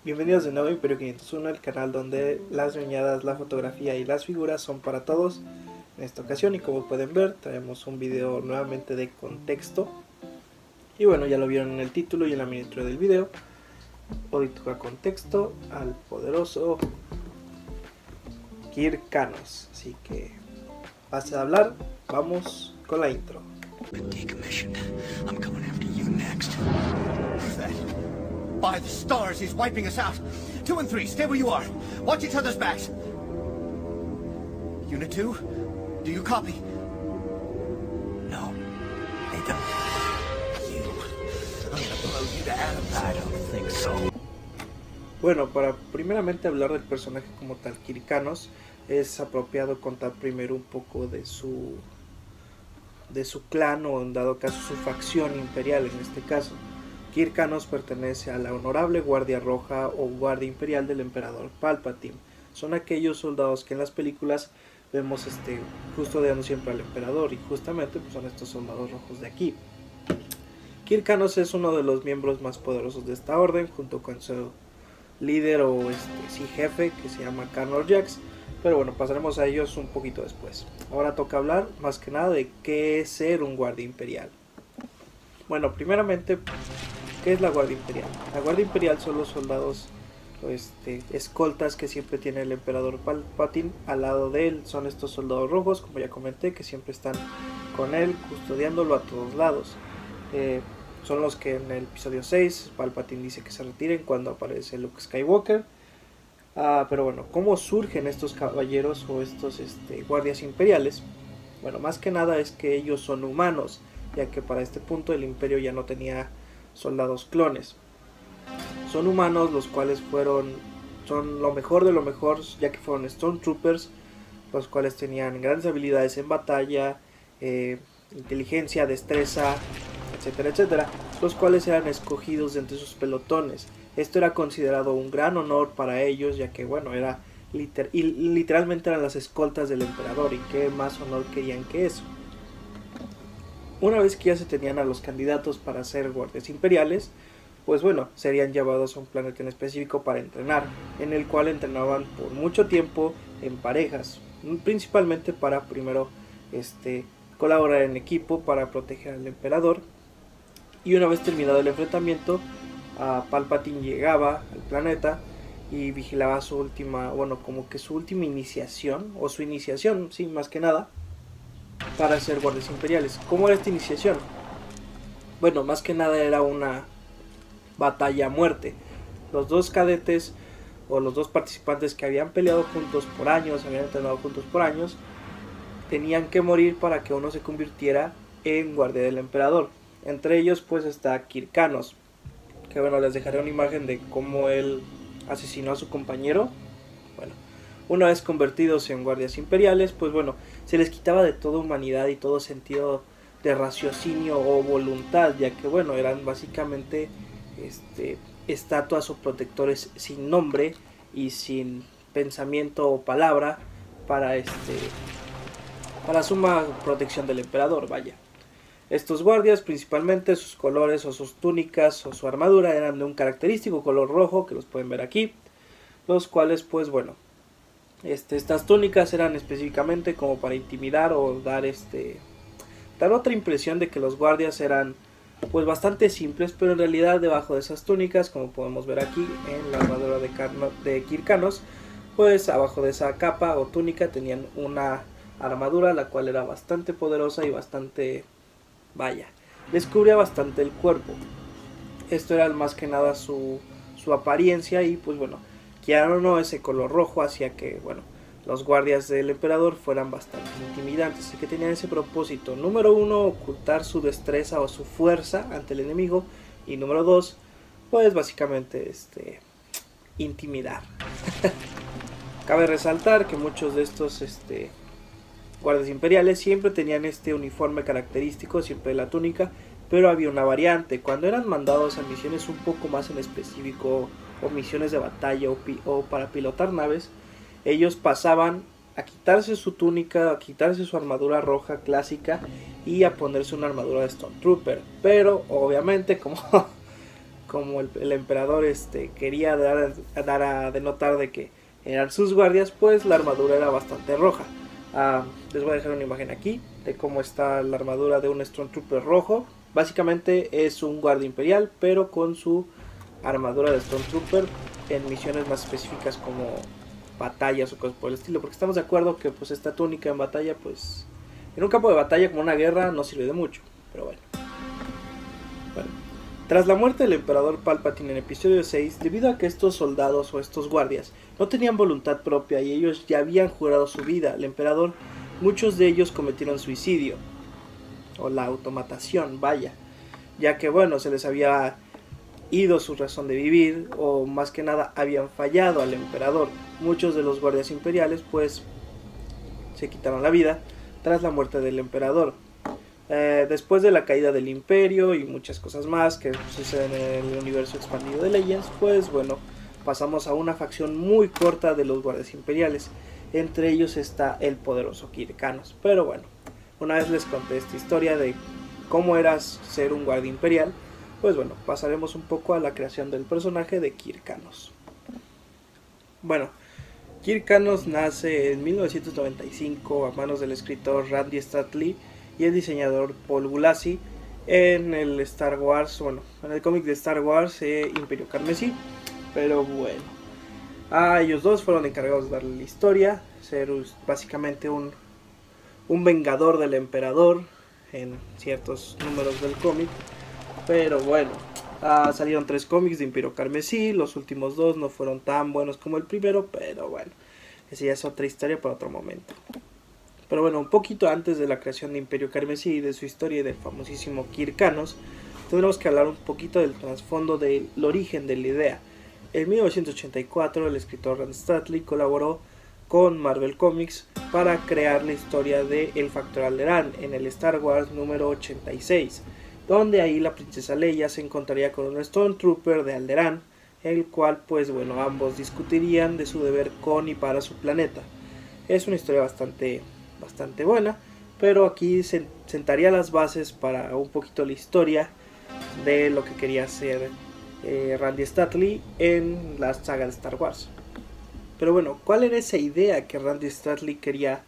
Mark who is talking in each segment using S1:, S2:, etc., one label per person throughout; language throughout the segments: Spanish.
S1: Bienvenidos de nuevo a Imperio 501, el canal donde las ñoñadas, la fotografía y las figuras son para todos. En esta ocasión, y como pueden ver, traemos un video nuevamente de contexto. Y bueno, ya lo vieron en el título y en la miniatura del video. Hoy toca contexto al poderoso Kirk Canos. Así que, basta de hablar, vamos con la intro.
S2: By the stars, he's wiping us out. 2 and 3, stay where you are. Watch each other's backs. Unit 2, do you copy? No, they don't. You, I'm gonna blow you to atoms. I don't think so.
S1: Bueno, para primeramente hablar del personaje como tal, Kirk Canos, es apropiado contar primero un poco de su clan, o en dado caso su facción imperial en este caso. Kirk Canos pertenece a la honorable Guardia Roja o Guardia Imperial del Emperador Palpatine. Son aquellos soldados que en las películas vemos custodiando siempre al Emperador, y justamente pues, son estos soldados rojos de aquí. Kirk Canos es uno de los miembros más poderosos de esta orden, junto con su líder o sí jefe, que se llama Carnor Jax. Pero bueno, pasaremos a ellos un poquito después. Ahora toca hablar más que nada de qué es ser un guardia imperial. Bueno, primeramente, ¿qué es la Guardia Imperial? La Guardia Imperial son los soldados escoltas que siempre tiene el Emperador Palpatine al lado de él. Son estos soldados rojos, como ya comenté, que siempre están con él, custodiándolo a todos lados. Son los que en el episodio 6 Palpatine dice que se retiren cuando aparece Luke Skywalker. Pero bueno, ¿cómo surgen estos caballeros o estos guardias imperiales? Bueno, más que nada es que ellos son humanos, ya que para este punto el imperio ya no tenía soldados clones. Son humanos, los cuales son lo mejor de lo mejor, ya que fueron Stormtroopers, los cuales tenían grandes habilidades en batalla, inteligencia, destreza, etcétera, etcétera, los cuales eran escogidos de entre sus pelotones. Esto era considerado un gran honor para ellos, ya que bueno, era literalmente eran las escoltas del emperador, y qué más honor querían que eso. Una vez que ya se tenían a los candidatos para ser guardias imperiales, pues bueno, serían llevados a un planeta en específico para entrenar, en el cual entrenaban por mucho tiempo en parejas, principalmente para primero colaborar en equipo para proteger al emperador. Y una vez terminado el enfrentamiento, Palpatine llegaba al planeta y vigilaba su última, como que su última iniciación, o su iniciación, sí, más que nada, para ser guardias imperiales. ¿Cómo era esta iniciación? Bueno, más que nada era una batalla a muerte. Los dos cadetes o los dos participantes que habían peleado juntos por años, habían entrenado juntos por años, tenían que morir para que uno se convirtiera en guardia del emperador. Entre ellos pues está Kirk Canos, que bueno, les dejaré una imagen de cómo él asesinó a su compañero. Bueno, una vez convertidos en guardias imperiales, pues bueno, se les quitaba de toda humanidad y todo sentido de raciocinio o voluntad, ya que bueno, eran básicamente estatuas o protectores sin nombre y sin pensamiento o palabra para suma protección del emperador, vaya. Estos guardias, principalmente sus colores o sus túnicas o su armadura, eran de un característico color rojo, que los pueden ver aquí, los cuales pues bueno, estas túnicas eran específicamente como para intimidar o dar otra impresión de que los guardias eran pues bastante simples, pero en realidad debajo de esas túnicas, como podemos ver aquí en la armadura de Kirk Canos, pues abajo de esa capa o túnica tenían una armadura la cual era bastante poderosa y bastante, les cubría bastante el cuerpo. Esto era más que nada su apariencia, y pues bueno, quieran o no, ese color rojo hacía que bueno, los guardias del emperador fueran bastante intimidantes, así que tenían ese propósito. Número 1, ocultar su destreza o su fuerza ante el enemigo, y número 2, pues básicamente intimidar. Cabe resaltar que muchos de estos guardias imperiales siempre tenían este uniforme característico, siempre la túnica, pero había una variante. Cuando eran mandados a misiones un poco más en específico, o misiones de batalla o para pilotar naves, ellos pasaban a quitarse su túnica, a quitarse su armadura roja clásica y a ponerse una armadura de Stormtrooper. Pero obviamente, como como el emperador quería dar a denotar de que eran sus guardias, pues la armadura era bastante roja. Les voy a dejar una imagen aquí de cómo está la armadura de un Stormtrooper rojo. Básicamente es un guardia imperial, pero con su armadura de Stormtrooper en misiones más específicas como batallas o cosas por el estilo, porque estamos de acuerdo que pues esta túnica en batalla, pues en un campo de batalla como una guerra no sirve de mucho, pero bueno. Tras la muerte del emperador Palpatine en episodio 6, debido a que estos soldados o estos guardias no tenían voluntad propia y ellos ya habían jurado su vida al emperador, muchos de ellos cometieron suicidio, o la automatación, vaya, ya que bueno, se les había ido su razón de vivir, o más que nada habían fallado al emperador. Muchos de los guardias imperiales pues se quitaron la vida tras la muerte del emperador. Después de la caída del imperio y muchas cosas más que suceden en el universo expandido de Legends, pues bueno, pasamos a una facción muy corta de los guardias imperiales. Entre ellos está el poderoso Kir Kanos. Pero bueno, una vez les conté esta historia de cómo era ser un guardia imperial, pues bueno, pasaremos un poco a la creación del personaje de Kir Kanos. Bueno, Kir Kanos nace en 1995 a manos del escritor Randy Statley y el diseñador Paul Gulacy en el Star Wars, bueno, en el cómic de Star Wars Imperio Carmesí. Pero bueno, ellos dos fueron encargados de darle la historia, ser básicamente un vengador del emperador en ciertos números del cómic. Pero bueno, salieron 3 cómics de Imperio Carmesí, los últimos 2 no fueron tan buenos como el primero, pero bueno, esa ya es otra historia para otro momento. Pero bueno, un poquito antes de la creación de Imperio Carmesí y de su historia y del famosísimo Kir Kanos, tendremos que hablar un poquito del trasfondo del origen de la idea. En 1984 el escritor Randy Statley colaboró con Marvel Comics para crear la historia de El Factor Alderaan en el Star Wars número 86, donde ahí la princesa Leia se encontraría con un Stormtrooper de Alderaan, el cual pues bueno, ambos discutirían de su deber con y para su planeta. Es una historia bastante buena, pero aquí sentaría las bases para un poquito la historia de lo que quería hacer Randy Statley en la saga de Star Wars. Pero bueno, ¿cuál era esa idea que Randy Statley quería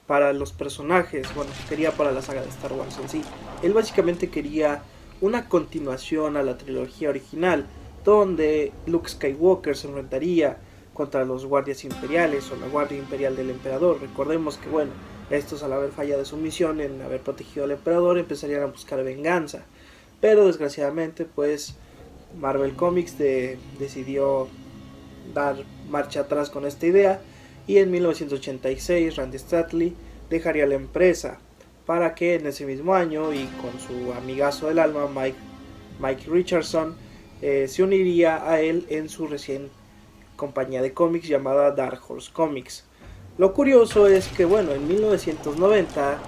S1: para los personajes? Bueno, quería para la saga de Star Wars en sí. Él básicamente quería una continuación a la trilogía original, donde Luke Skywalker se enfrentaría contra los guardias imperiales o la guardia imperial del emperador. Recordemos que bueno, estos al haber fallado su misión en haber protegido al emperador empezarían a buscar venganza, pero desgraciadamente pues Marvel Comics decidió dar marcha atrás con esta idea, y en 1986 Randy Statley dejaría la empresa para que en ese mismo año y con su amigazo del alma Mike Richardson se uniría a él en su recién compañía de cómics llamada Dark Horse Comics. Lo curioso es que bueno, en 1990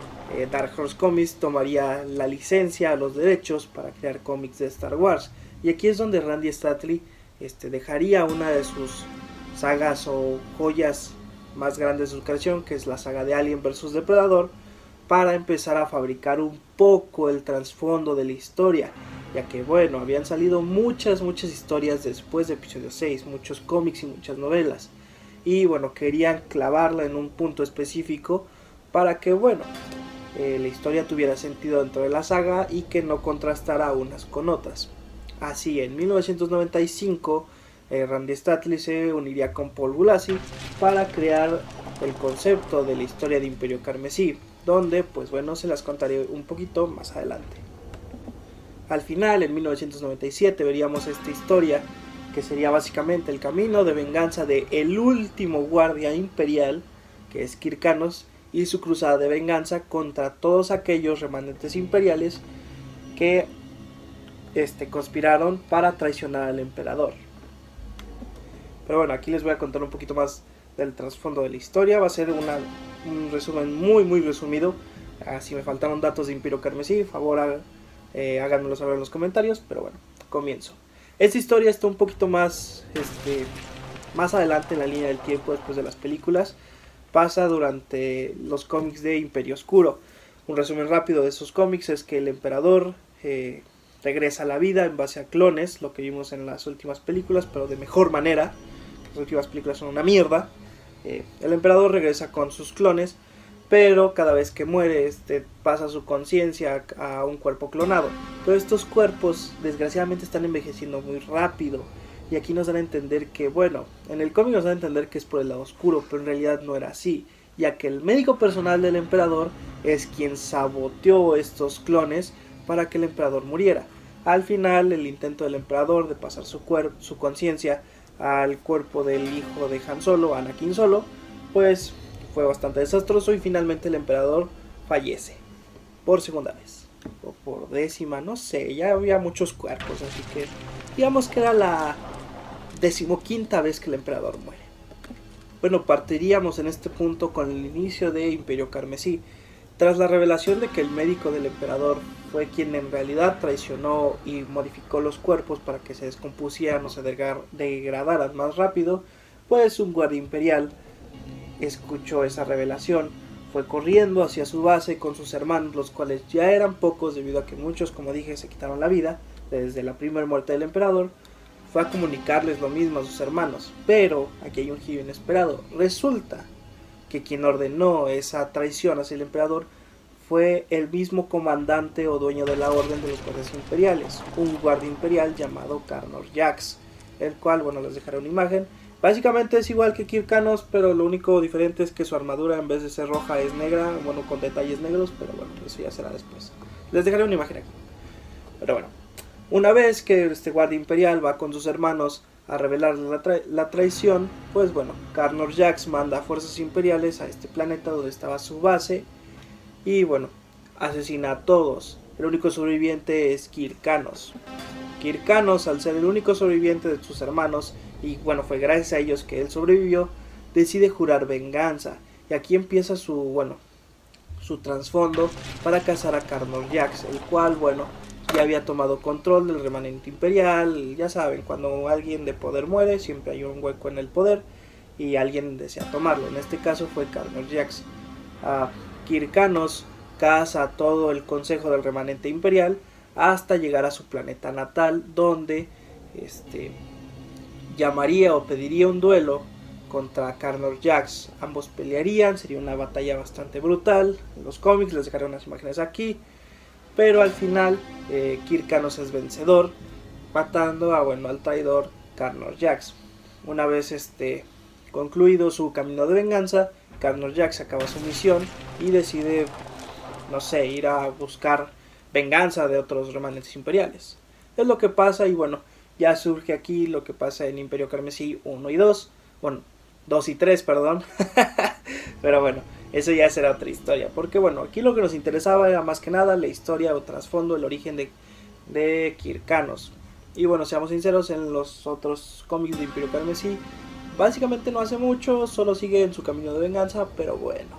S1: Dark Horse Comics tomaría la licencia, los derechos para crear cómics de Star Wars, y aquí es donde Randy Statley dejaría una de sus sagas o joyas más grandes de su creación, que es la saga de Alien vs Depredador, para empezar a fabricar un poco el trasfondo de la historia, ya que bueno, habían salido muchas historias después de episodio 6, muchos cómics y muchas novelas, y bueno, querían clavarla en un punto específico para que bueno, la historia tuviera sentido dentro de la saga y que no contrastara unas con otras. Así, en 1995 Randy Statley se uniría con Paul Gulacy para crear el concepto de la historia de Imperio Carmesí, donde pues bueno, se las contaré un poquito más adelante. Al final, en 1997, veríamos esta historia que sería básicamente el camino de venganza de el último guardia imperial, que es Kir Kanos, y su cruzada de venganza contra todos aquellos remanentes imperiales que conspiraron para traicionar al emperador. Pero bueno, aquí les voy a contar un poquito más del trasfondo de la historia. Va a ser un resumen muy resumido. Si me faltaron datos de Imperio Carmesí, por favor háganmelo saber en los comentarios. Pero bueno, comienzo. Esta historia está un poquito más adelante en la línea del tiempo después de las películas. Pasa durante los cómics de Imperio Oscuro. Un resumen rápido de esos cómics es que el emperador regresa a la vida en base a clones, lo que vimos en las últimas películas, pero de mejor manera. Las últimas películas son una mierda. El emperador regresa con sus clones, pero cada vez que muere pasa su conciencia a un cuerpo clonado. Pero estos cuerpos desgraciadamente están envejeciendo muy rápido, y aquí nos dan a entender que, bueno, en el cómic nos dan a entender que es por el lado oscuro, pero en realidad no era así, ya que el médico personal del emperador es quien saboteó estos clones para que el emperador muriera. Al final, el intento del emperador de pasar su conciencia al cuerpo del hijo de Han Solo, Anakin Solo, pues fue bastante desastroso, y finalmente el emperador fallece por segunda vez o por décima, no sé, ya había muchos cuerpos, así que digamos que era la 15ª vez que el emperador muere. Bueno, partiríamos en este punto con el inicio de Imperio Carmesí. Tras la revelación de que el médico del emperador fue quien en realidad traicionó y modificó los cuerpos para que se descompusieran o se degradaran más rápido, pues un guardia imperial escuchó esa revelación, fue corriendo hacia su base con sus hermanos, los cuales ya eran pocos debido a que muchos, como dije, se quitaron la vida desde la primera muerte del emperador. Fue a comunicarles lo mismo a sus hermanos, pero aquí hay un giro inesperado. Resulta que quien ordenó esa traición hacia el emperador fue el mismo comandante o dueño de la orden de los guardias imperiales, un guardia imperial llamado Carnor Jax, el cual, bueno, les dejaré una imagen. Básicamente es igual que Kir Kanos, pero lo único diferente es que su armadura en vez de ser roja es negra, bueno, con detalles negros, pero bueno, eso ya será después. Les dejaré una imagen aquí. Pero bueno, una vez que este guardia imperial va con sus hermanos a revelarle la traición, pues bueno, Carnor Jax manda a fuerzas imperiales a este planeta donde estaba su base, y bueno, asesina a todos. El único sobreviviente es Kir Kanos. Kir Kanos, al ser el único sobreviviente de sus hermanos, y bueno, fue gracias a ellos que él sobrevivió, decide jurar venganza. Y aquí empieza su trasfondo para cazar a Carnor Jax, el cual, bueno, ya había tomado control del remanente imperial. Ya saben, cuando alguien de poder muere, siempre hay un hueco en el poder y alguien desea tomarlo. En este caso fue Carnor Jax. Kir Kanos caza a todo el consejo del remanente imperial hasta llegar a su planeta natal, donde llamaría o pediría un duelo contra Carnor Jax. Ambos pelearían, sería una batalla bastante brutal. En los cómics les dejaré unas imágenes aquí, pero al final Kir Kanos es vencedor, matando al traidor Carnor Jax. Una vez concluido su camino de venganza, Carnor Jax acaba su misión y decide, no sé, ir a buscar venganza de otros remanentes imperiales. Es lo que pasa, y bueno, ya surge aquí lo que pasa en Imperio Carmesí 1 y 2, bueno, 2 y 3, perdón. Pero bueno, eso ya será otra historia, porque bueno, aquí lo que nos interesaba era más que nada la historia o trasfondo, el origen de Kir Kanos. Y bueno, seamos sinceros, en los otros cómics de Imperio Carmesí básicamente no hace mucho, solo sigue en su camino de venganza, pero bueno.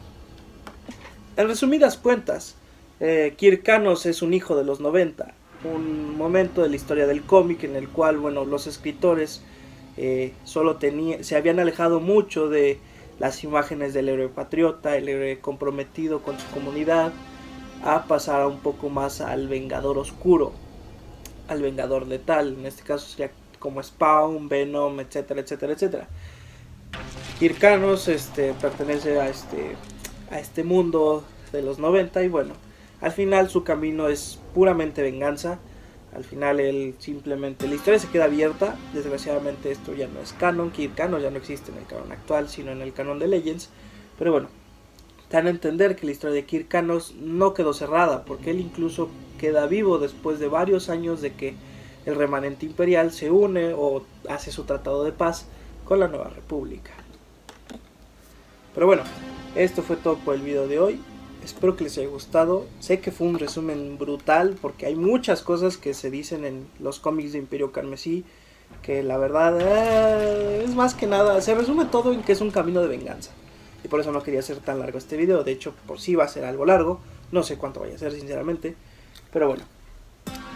S1: En resumidas cuentas, Kir Kanos es un hijo de los 90, un momento de la historia del cómic en el cual, bueno, los escritores se habían alejado mucho de las imágenes del héroe patriota, el héroe comprometido con su comunidad, a pasar un poco más al vengador oscuro, al vengador letal. En este caso sería como Spawn, Venom, etcétera, etcétera, etcétera. Kir Kanos pertenece a este mundo de los 90, y bueno, al final su camino es puramente venganza. Al final él simplemente, la historia se queda abierta. Desgraciadamente esto ya no es canon. Kir Kanos ya no existe en el canon actual, sino en el canon de Legends. Pero bueno, dan a entender que la historia de Kir Kanos no quedó cerrada, porque él incluso queda vivo después de varios años de que el remanente imperial se une o hace su tratado de paz con la Nueva República. Pero bueno, esto fue todo por el video de hoy. Espero que les haya gustado. Sé que fue un resumen brutal, porque hay muchas cosas que se dicen en los cómics de Imperio Carmesí que la verdad es más que nada, se resume todo en que es un camino de venganza. Y por eso no quería hacer tan largo este video. De hecho, por sí va a ser algo largo. No sé cuánto vaya a ser, sinceramente. Pero bueno,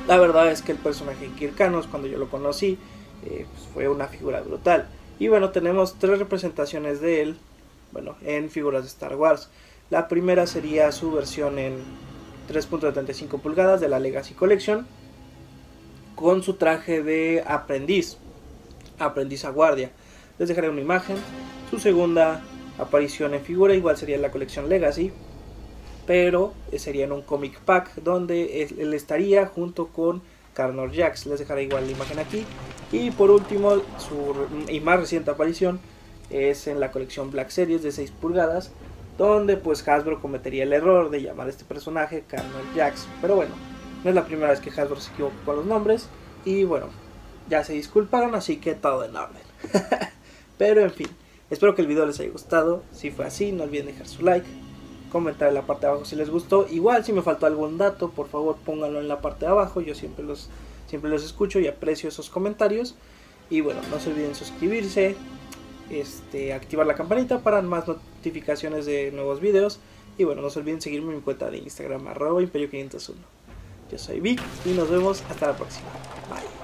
S1: la verdad es que el personaje de Kir Kanos, cuando yo lo conocí, pues fue una figura brutal. Y bueno, tenemos 3 representaciones de él, bueno, en figuras de Star Wars. La primera sería su versión en 3.75 pulgadas de la Legacy Collection. con su traje de aprendiz a guardia. Les dejaré una imagen. Su segunda aparición en figura igual sería en la colección Legacy, pero sería en un comic pack donde él estaría junto con Carnor Jax. Les dejaré igual la imagen aquí. Y por último, su y más reciente aparición es en la colección Black Series de 6 pulgadas, donde pues Hasbro cometería el error de llamar a este personaje Carnor Jax. Pero bueno, no es la primera vez que Hasbro se equivoca con los nombres, y bueno, ya se disculparon, así que todo en orden. Pero en fin, espero que el video les haya gustado. Si fue así, no olviden dejar su like, comentar en la parte de abajo si les gustó. Igual si me faltó algún dato, por favor pónganlo en la parte de abajo. Yo siempre los escucho y aprecio esos comentarios. Y bueno, no se olviden suscribirse, activar la campanita para más notificaciones de nuevos videos. Y bueno, no se olviden seguirme en mi cuenta de Instagram @imperio501. Yo soy Vic y nos vemos hasta la próxima. Bye.